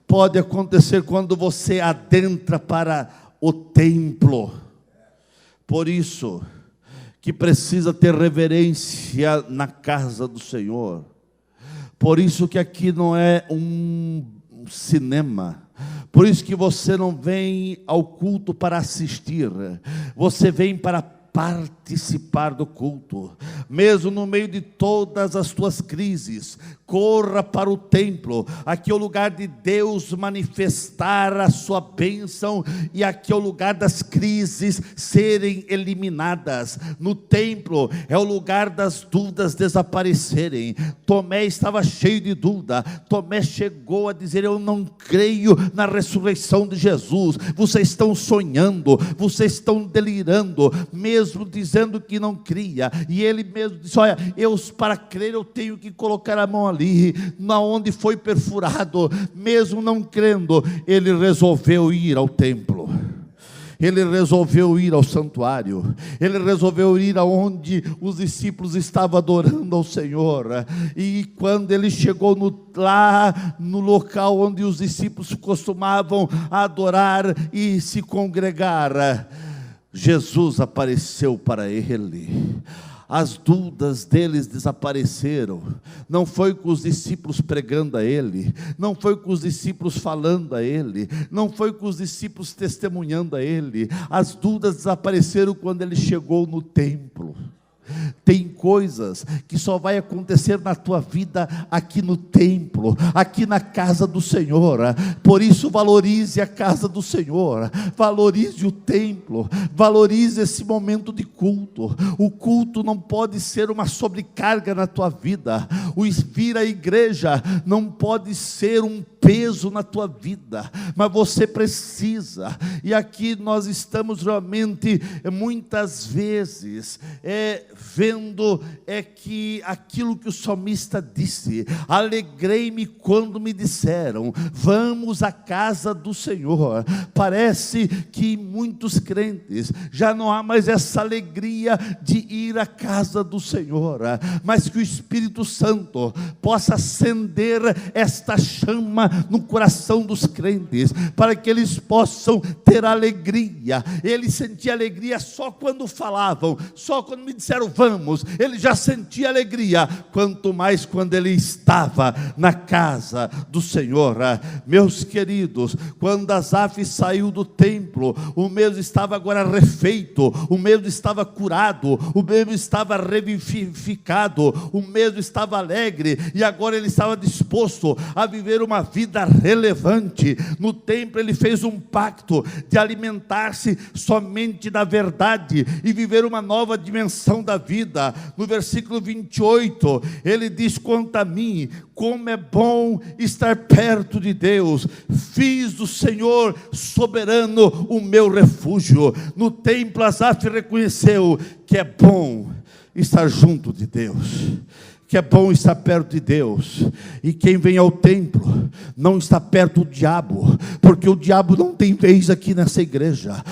Pode acontecer quando você adentra para o templo. Por isso que precisa ter reverência na casa do Senhor. Por isso que aqui não é um cinema. Por isso que você não vem ao culto para assistir, você vem para participar do culto. Mesmo no meio de todas as tuas crises, corra para o templo. Aqui é o lugar de Deus manifestar a sua bênção, e aqui é o lugar das crises serem eliminadas. No templo é o lugar das dúvidas desaparecerem. Tomé estava cheio de dúvida. Tomé chegou a dizer: eu não creio na ressurreição de Jesus. Vocês estão sonhando, vocês estão delirando, mesmo dizendo que não cria. E ele mesmo disse: olha, para crer eu tenho que colocar a mão ali, na onde foi perfurado. Mesmo não crendo, ele resolveu ir ao templo. Ele resolveu ir ao santuário. Ele resolveu ir aonde os discípulos estavam adorando ao Senhor. E quando ele chegou lá no local onde os discípulos costumavam adorar e se congregar, Jesus apareceu para ele. As dúvidas deles desapareceram. Não foi com os discípulos pregando a ele, não foi com os discípulos falando a ele, não foi com os discípulos testemunhando a ele. As dúvidas desapareceram quando ele chegou no templo. Tem coisas que só vai acontecer na tua vida aqui no templo, aqui na casa do Senhor. Por isso valorize a casa do Senhor, valorize o templo, valorize esse momento de culto. O culto não pode ser uma sobrecarga na tua vida. O vir à igreja não pode ser um peso na tua vida, mas você precisa. E aqui nós estamos realmente muitas vezes vendo que aquilo que o salmista disse: alegrei-me quando me disseram, vamos à casa do Senhor. Parece que muitos crentes já não há mais essa alegria de ir à casa do Senhor, mas que o Espírito Santo possa acender esta chama no coração dos crentes, para que eles possam ter alegria. Eles sentiam alegria só quando falavam, só quando me disseram vamos, ele já sentia alegria, quanto mais quando ele estava na casa do Senhor. Meus queridos, quando Asaf saiu do templo, o mesmo estava agora refeito, o mesmo estava curado, o mesmo estava revivificado, o mesmo estava alegre, e agora ele estava disposto a viver uma vida relevante. No templo ele fez um pacto de alimentar-se somente da verdade e viver uma nova dimensão da vida. No versículo 28 ele diz: quanto a mim, como é bom estar perto de Deus, fiz do Senhor soberano o meu refúgio. No templo Asaf reconheceu que é bom estar junto de Deus, que é bom estar perto de Deus. E quem vem ao templo não está perto do diabo, porque o diabo não tem vez aqui nessa igreja.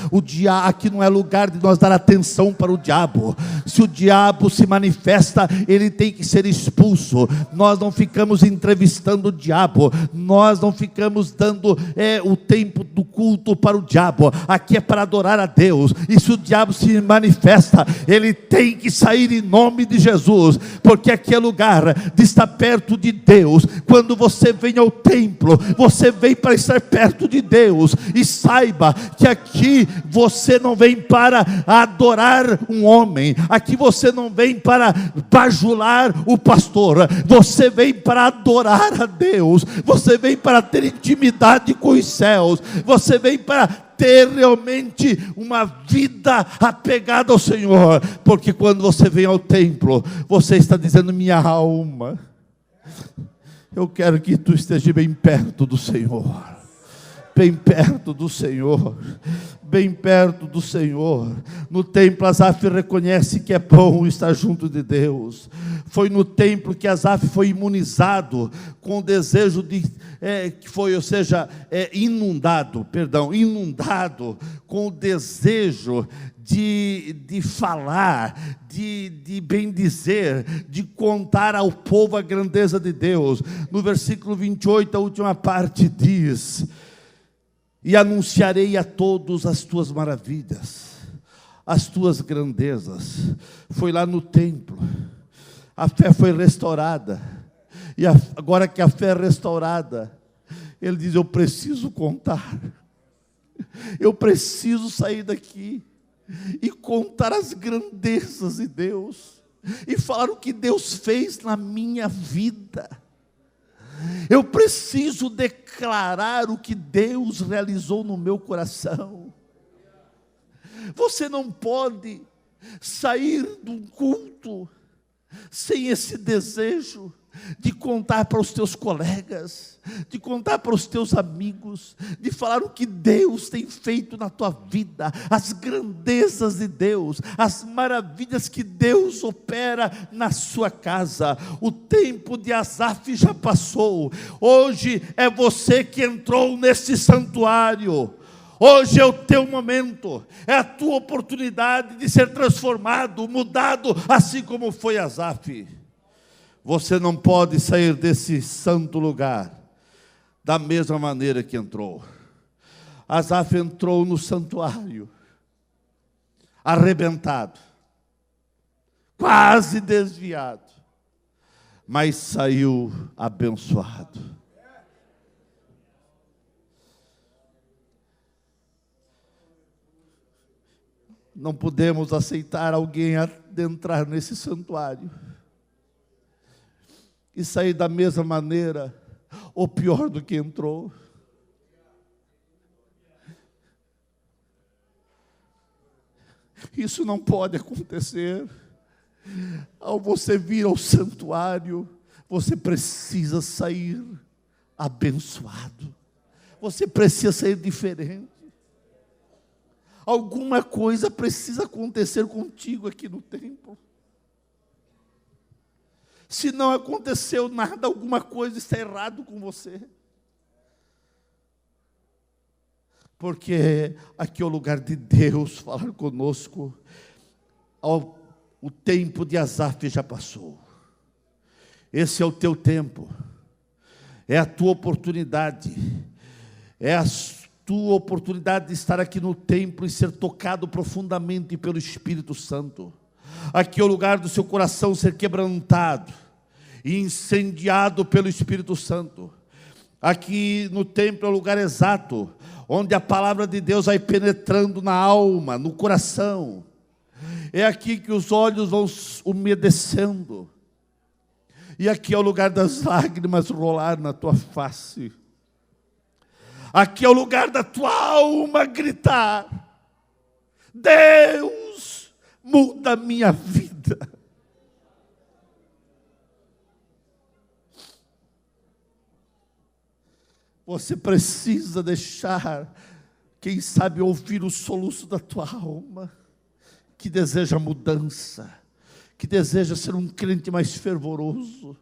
Aqui não é lugar de nós dar atenção para o diabo. Se o diabo se manifesta, ele tem que ser expulso. Nós não ficamos entrevistando o diabo, nós não ficamos dando o tempo do culto para o diabo. Aqui é para adorar a Deus. E se o diabo se manifesta, ele tem que sair em nome de Jesus, porque aqui é lugar de estar perto de Deus. Quando você vem ao templo, você vem para estar perto de Deus. E saiba que aqui você não vem para adorar um homem, aqui você não vem para bajular o pastor, você vem para adorar a Deus, você vem para ter intimidade com os céus, você vem para ter realmente uma vida apegada ao Senhor. Porque quando você vem ao templo, você está dizendo: minha alma, eu quero que tu esteja bem perto do Senhor, bem perto do Senhor, bem perto do Senhor. No templo Asaf reconhece que é bom estar junto de Deus. Foi no templo que Asaf foi imunizado com o desejo inundado com o desejo de falar, de bendizer, de contar ao povo a grandeza de Deus. No versículo 28, a última parte diz: e anunciarei a todos as tuas maravilhas, as tuas grandezas. Foi lá no templo, a fé foi restaurada, E agora que a fé é restaurada, ele diz: eu preciso contar. Eu preciso sair daqui e contar as grandezas de Deus, e falar o que Deus fez na minha vida. Eu preciso declarar o que Deus realizou no meu coração. Você não pode sair de um culto sem esse desejo de contar para os teus colegas, de contar para os teus amigos, de falar o que Deus tem feito na tua vida, as grandezas de Deus, as maravilhas que Deus opera na sua casa. O tempo de Asaf já passou. Hoje é você que entrou nesse santuário. Hoje é o teu momento, é a tua oportunidade de ser transformado, mudado, assim como foi Asaf. Você não pode sair desse santo lugar da mesma maneira que entrou. Asaf entrou no santuário, arrebentado, quase desviado, mas saiu abençoado. Não podemos aceitar alguém adentrar nesse santuário e sair da mesma maneira, ou pior do que entrou. Isso não pode acontecer. Ao você vir ao santuário, você precisa sair abençoado. Você precisa sair diferente. Alguma coisa precisa acontecer contigo aqui no templo. Se não aconteceu nada, alguma coisa está errado com você. Porque aqui é o lugar de Deus falar conosco. O tempo de Asaf já passou. Esse é o teu tempo. É a tua oportunidade. É a tua oportunidade de estar aqui no templo e ser tocado profundamente pelo Espírito Santo. Aqui é o lugar do seu coração ser quebrantado e incendiado pelo Espírito Santo. Aqui no templo é o lugar exato, onde a palavra de Deus vai penetrando na alma, no coração. É aqui que os olhos vão umedecendo. E aqui é o lugar das lágrimas rolar na tua face. Aqui é o lugar da tua alma gritar: Deus, muda a minha vida. Você precisa deixar, quem sabe, ouvir o soluço da tua alma, que deseja mudança, que deseja ser um crente mais fervoroso.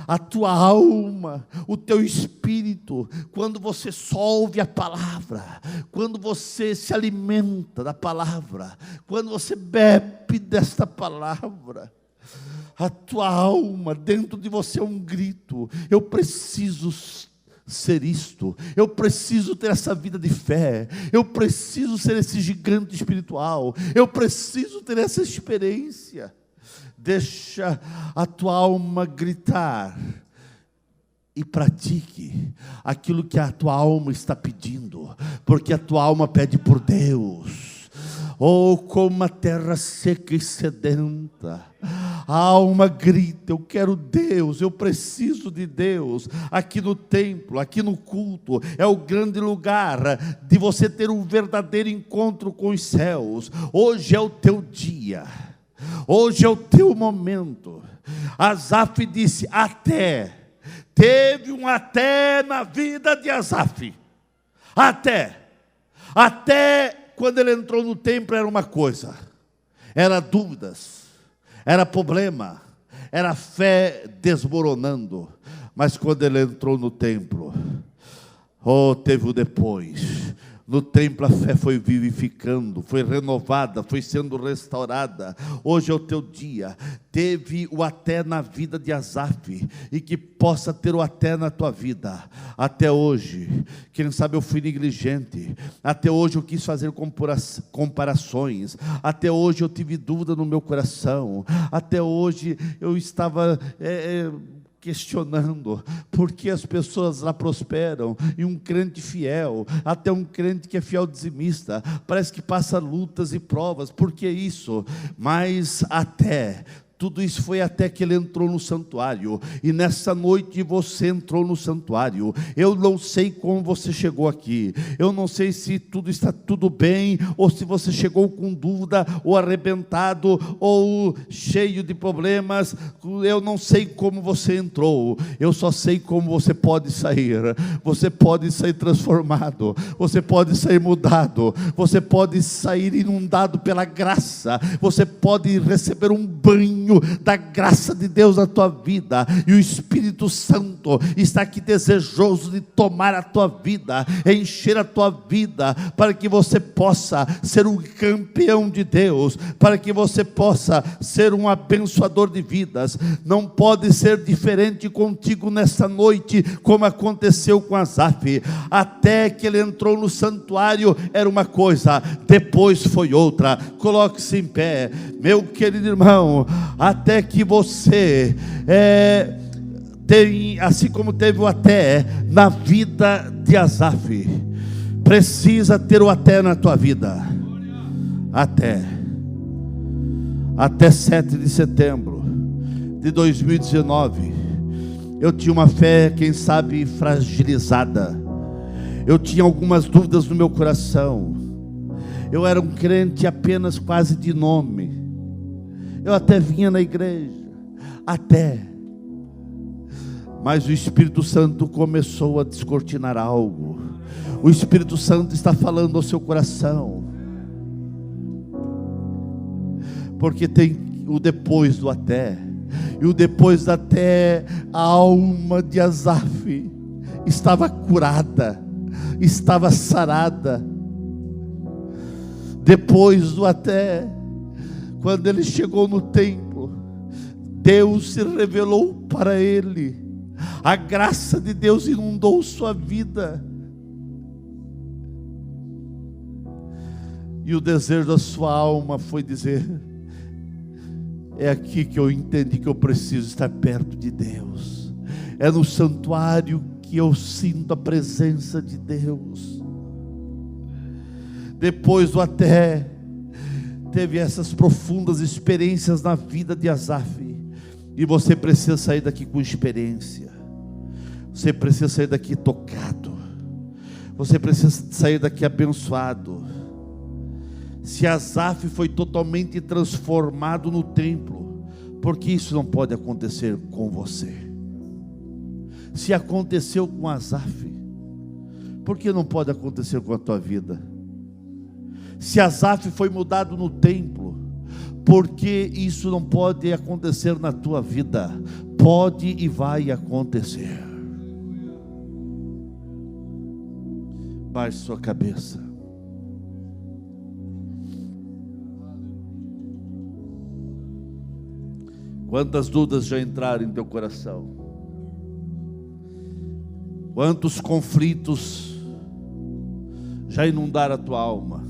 A tua alma, o teu espírito, quando você só ouve a palavra, quando você se alimenta da palavra, quando você bebe desta palavra, a tua alma, dentro de você é um grito: eu preciso ser isto, eu preciso ter essa vida de fé, eu preciso ser esse gigante espiritual, eu preciso ter essa experiência. Deixa a tua alma gritar e pratique aquilo que a tua alma está pedindo, porque a tua alma pede por Deus. Oh, como a terra seca e sedenta, a alma grita: eu quero Deus, eu preciso de Deus. Aqui no templo, aqui no culto, é o grande lugar de você ter um verdadeiro encontro com os céus. Hoje é o teu dia. Hoje é o teu momento. Asaf disse até. Teve um até na vida de Asaf. Até quando ele entrou no templo era uma coisa. Era dúvidas, era problema, era fé desmoronando. Mas quando ele entrou no templo, teve o depois. No templo a fé foi vivificando, foi renovada, foi sendo restaurada. Hoje é o teu dia. Teve o até na vida de Asaf, e que possa ter o até na tua vida. Até hoje, quem sabe eu fui negligente, até hoje eu quis fazer comparações, até hoje eu tive dúvida no meu coração, até hoje eu estava questionando por que as pessoas lá prosperam, e um crente fiel, até um crente que é fiel dizimista, parece que passa lutas e provas. Por que isso? Mas tudo isso foi até que ele entrou no santuário. E nessa noite você entrou no santuário. Eu não sei como você chegou aqui. Eu não sei se tudo está tudo bem, ou se você chegou com dúvida, ou arrebentado, ou cheio de problemas. Eu não sei como você entrou. Eu só sei como você pode sair. Você pode sair transformado. Você pode sair mudado. Você pode sair inundado pela graça. Você pode receber um banho da graça de Deus na tua vida, e o Espírito Santo está aqui desejoso de tomar a tua vida, encher a tua vida, para que você possa ser um campeão de Deus, para que você possa ser um abençoador de vidas. Não pode ser diferente contigo nesta noite, como aconteceu com Asaf. Até que ele entrou no santuário era uma coisa, depois foi outra. Coloque-se em pé, meu querido irmão. Até que você tem, assim como teve o até na vida de Asaf, precisa ter o até na tua vida. Até 7 de setembro de 2019, eu tinha uma fé, quem sabe, fragilizada. Eu tinha algumas dúvidas no meu coração. Eu era um crente apenas quase de nome. Eu até vinha na igreja, mas o Espírito Santo começou a descortinar algo. O Espírito Santo está falando ao seu coração, porque tem o depois do até, e o depois do até, a alma de Asaf estava curada, estava sarada. Depois do até, quando ele chegou no templo, Deus se revelou para ele. A graça de Deus inundou sua vida. E o desejo da sua alma foi dizer: é aqui que eu entendi que eu preciso estar perto de Deus. É no santuário que eu sinto a presença de Deus. Depois do até, teve essas profundas experiências na vida de Asaf. E você precisa sair daqui com experiência. Você precisa sair daqui tocado. Você precisa sair daqui abençoado. Se Asaf foi totalmente transformado no templo, por que isso não pode acontecer com você? Se aconteceu com Asaf, por que não pode acontecer com a tua vida? Se Asaf foi mudado no templo, por que isso não pode acontecer na tua vida? Pode e vai acontecer. Baixe sua cabeça. Quantas dúvidas já entraram em teu coração? Quantos conflitos já inundaram a tua alma?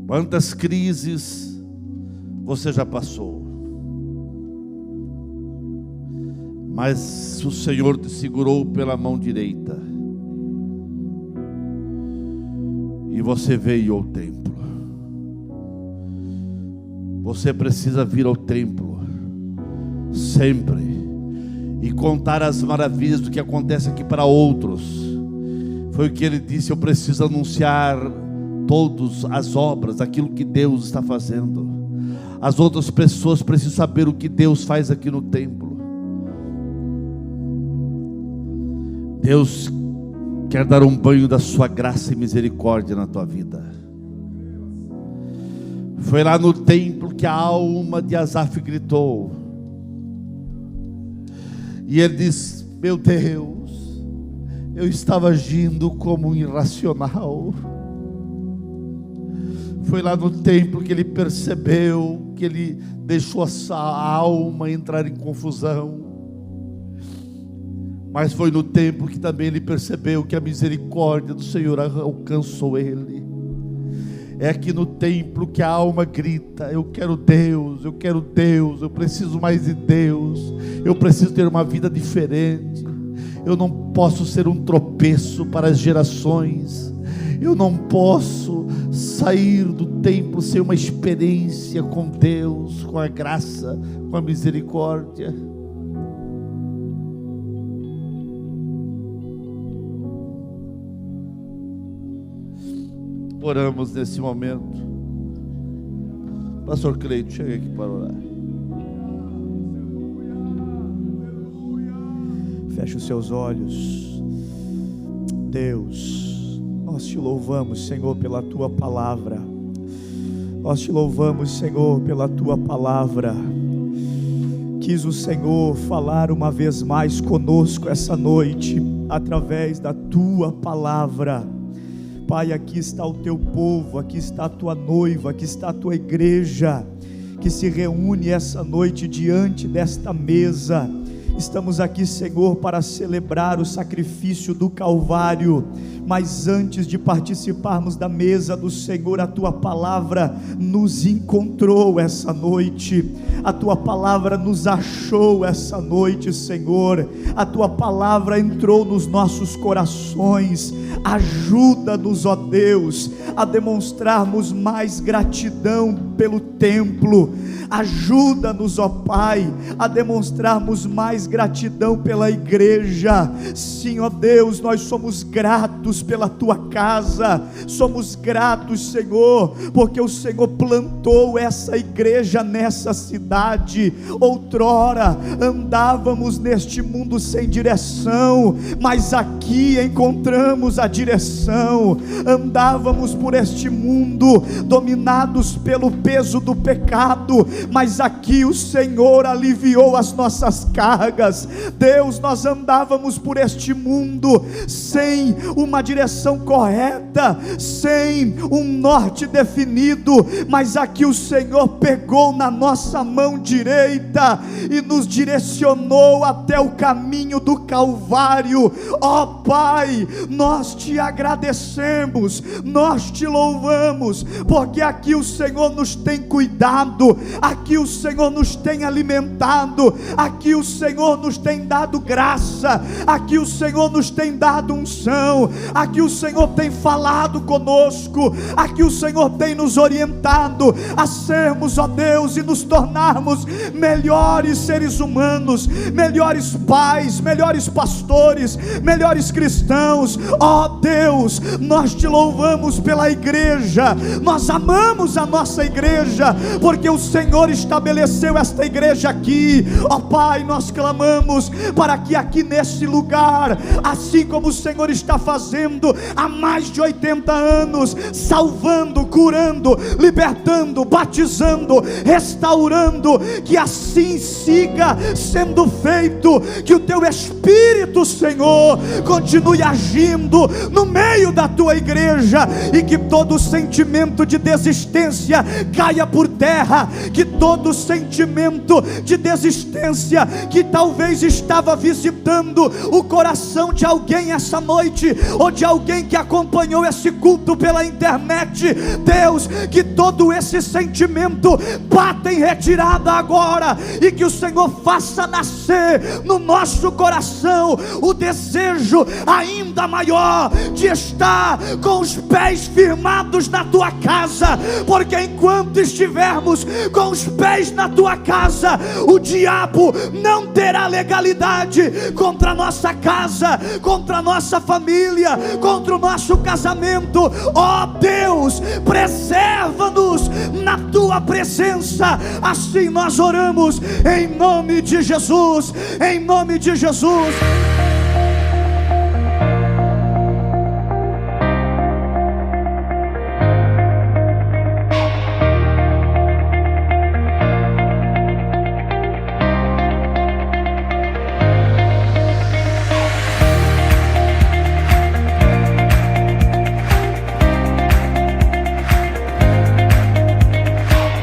Quantas crises você já passou? Mas o Senhor te segurou pela mão direita, e você veio ao templo. Você precisa vir ao templo sempre e contar as maravilhas do que acontece aqui para outros. Foi o que ele disse: eu preciso anunciar todas as obras, aquilo que Deus está fazendo. As outras pessoas precisam saber o que Deus faz aqui no templo. Deus quer dar um banho da sua graça e misericórdia na tua vida. Foi lá no templo que a alma de Asaf gritou, e ele disse: meu Deus, eu estava agindo como um irracional. Foi lá no templo que ele percebeu que ele deixou a sua alma entrar em confusão. Mas foi no templo que também ele percebeu que a misericórdia do Senhor alcançou ele. É aqui no templo que a alma grita: eu quero Deus, eu quero Deus, eu preciso mais de Deus, eu preciso ter uma vida diferente. Eu não posso ser um tropeço para as gerações. Eu não posso sair do templo sem uma experiência com Deus, com a graça, com a misericórdia. Oramos nesse momento. Pastor Cleito, chega aqui para orar. Feche os seus olhos. Deus, nós te louvamos, Senhor, pela tua palavra. Nós te louvamos, Senhor, pela tua palavra. Quis o Senhor falar uma vez mais conosco essa noite, através da tua palavra. Pai, aqui está o teu povo, aqui está a tua noiva, aqui está a tua igreja, que se reúne essa noite diante desta mesa. Estamos aqui, Senhor, para celebrar o sacrifício do Calvário, mas antes de participarmos da mesa do Senhor, a tua palavra nos encontrou essa noite, a tua palavra nos achou essa noite, Senhor, a tua palavra entrou nos nossos corações. Ajuda-nos, ó Deus, a demonstrarmos mais gratidão pelo templo. Ajuda-nos, ó Pai, a demonstrarmos mais gratidão pela igreja. Sim, ó Deus, nós somos gratos pela tua casa. Somos gratos, Senhor, porque o Senhor plantou essa igreja nessa cidade. Outrora andávamos neste mundo sem direção, mas aqui encontramos a direção. Andávamos por este mundo dominados pelo peso do pecado, mas aqui o Senhor aliviou as nossas cargas. Deus, nós andávamos por este mundo sem uma direção correta, sem um norte definido, mas aqui o Senhor pegou na nossa mão direita e nos direcionou até o caminho do Calvário. Ó Pai, nós te agradecemos, nós te louvamos, porque aqui o Senhor nos tem cuidado, aqui o Senhor nos tem alimentado, aqui o Senhor nos tem dado graça, aqui o Senhor nos tem dado unção, aqui o Senhor tem falado conosco, aqui o Senhor tem nos orientado a sermos, ó Deus, e nos tornarmos melhores seres humanos, melhores pais, melhores pastores, melhores cristãos. Ó Deus, nós te louvamos pela igreja, nós amamos a nossa igreja, porque o Senhor estabeleceu esta igreja aqui. Ó Pai, nós clamamos para que aqui nesse lugar, assim como o Senhor está fazendo há mais de 80 anos, salvando, curando, libertando, batizando, restaurando, que assim siga sendo feito, que o teu Espírito, Senhor, continue agindo no meio da tua igreja, e que todo sentimento de desistência caia por terra, que todo sentimento de desistência que talvez estava visitando o coração de alguém essa noite, ou de alguém que acompanhou esse culto pela internet, Deus, que todo esse sentimento bata em retirada agora, e que o Senhor faça nascer no nosso coração o desejo ainda maior de estar com os pés firmados na tua casa, porque enquanto estivermos com os pés na tua casa, o diabo não terá legalidade contra a nossa casa, contra a nossa família, contra o nosso casamento. Ó Deus, preserva-nos na tua presença. Assim nós oramos em nome de Jesus, em nome de Jesus.